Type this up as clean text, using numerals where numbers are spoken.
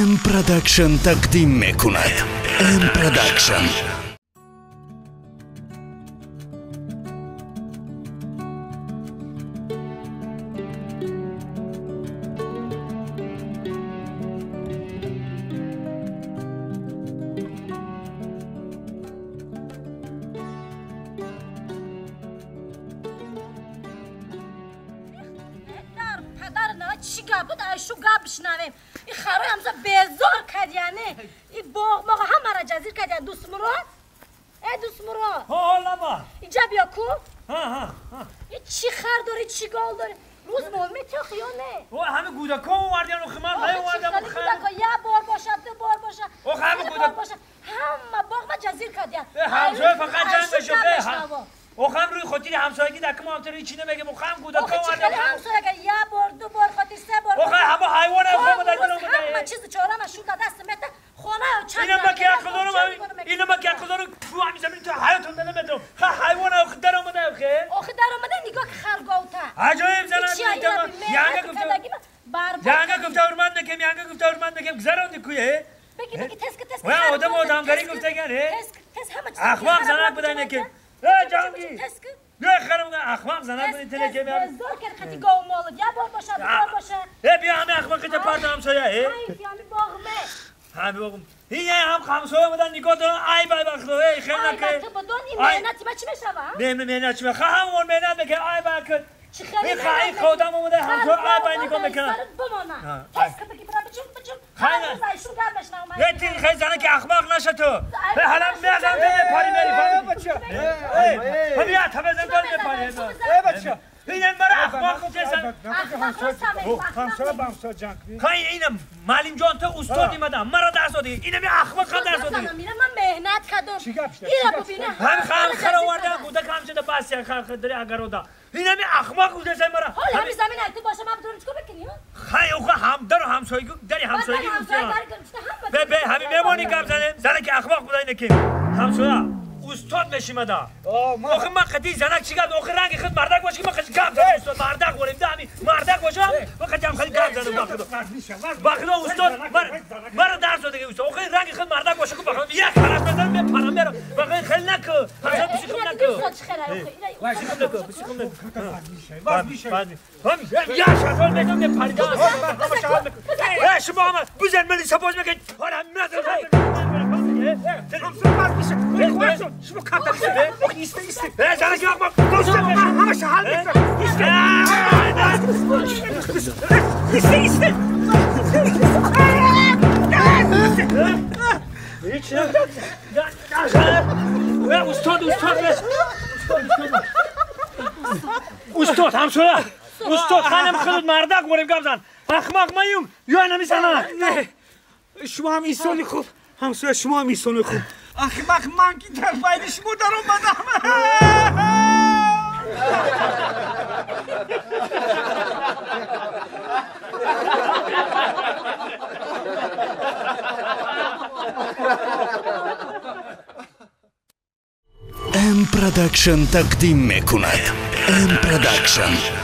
ام پروداکشن تقدیم میکند. ام پروداکشن. چی گابود ایشو گاب بشنویم این خروی همزا بیزار کد یعنی این باغ موقع همه را جزیر کد یعنی دوست مراد دوست مراد حالا با اینجا بیا کو ها این چی خر داری چی گال داری روز مولمی تخ یا نه همه گودکا اومدن و خمام های اومدن و گودکا یه بار باشه دو بار باشه همه گودکا همه باغ ما جزیر کد یعنی همسایه فقط جنگ بشه اوخم روی خاطر همسایگی دکم هم تری چی نمیگم اوخم گودکا اومدن همسایه یه بار دو بار خاطر سه بار اوخم همه حیوان اوخم در دلم بوده همه چیز چهارم شون دست مت خونه چند اینو با که اقلارو تو همین زمین تو حیاتون نمیدم حیوان اوخ در اومده اوخ در اومده نگاه که خرگاوته عجایب زنم یانگا گفته اورمند نکم یانگا گفته اورمند نکم گذراندی کویه بگی تسک آدمگری گفته گره تسک همه چیز اخلاق زنک بودن نکم جانگی نه خرم اخلاق زنک بودن تلکه میام زور کرد خطی گاو مالو یه بار باشه دو بار باشه بیا همه اخلاق که پارت همسایه همه باغمه همه باغم این هم خمسایه بودن نگاه دارن ای بای بخلوه خیلی نکه ای تو بدون این مهنتی ما چی میشوه؟ نه مهنت چی میشوه همون مهنت بکن ای بای کن این خیلی خودم اومده همسایه ای بای نگاه بکنم تسک بگی برای بچم خیلی زنه که اخلاق نشه تو حالا میادم به پاری میری بچه همین تا بزن کاری میپاری بچه اینم مرا اخلاق جسن همسایه بامسایه جنگ اینم معلم جان تو استاد ایمدم مرا درس دادی اینم اخلاق درس دادی میرم من مهنت کردم چی گپ شد اینا ببینه هم خر آوردن بوده کم شده بس خر داری اگر ودا اینم اخلاق جسن مرا حالا همین زمین ایت باشه ما بدونم چیکار بکنیم خیلی هم در همسایگی داری همسایگی به همین میمونی گپ زنه زنه که اخلاق بوده اینه که همسایه استاد نشیم دا آخه من خدی زنک چی گفت آخه رنگ خود مردک باشه که من خدی گپ زدم استاد مردک ولیم دمی مردک باشم من خدی هم خدی گپ زدم باخدا استاد مرا درس داده که استاد آخه رنگ خود مردک باشه که بخوام یک خلاص بزنم میپرم میرم واقعا خیلی نکو حساب بسی خوب نکو بسی خوب نکو یا شاتول میگم میپرم شما هم بزن ملی سپاس میگن حالا شما کارت میشه ایسته زنه که آقا همه شحال ایسته هیچ استاد همسایه استاد خانم خود مردک بریم گپ زن اخمق میوم یا نمیزنن نه شما هم ایسانی خوب همسایه شما هم ایسانی خوب اخمق من که در فایل شما در اومدم ام پروداکشن تقدیم میکند. ام پروداکشن.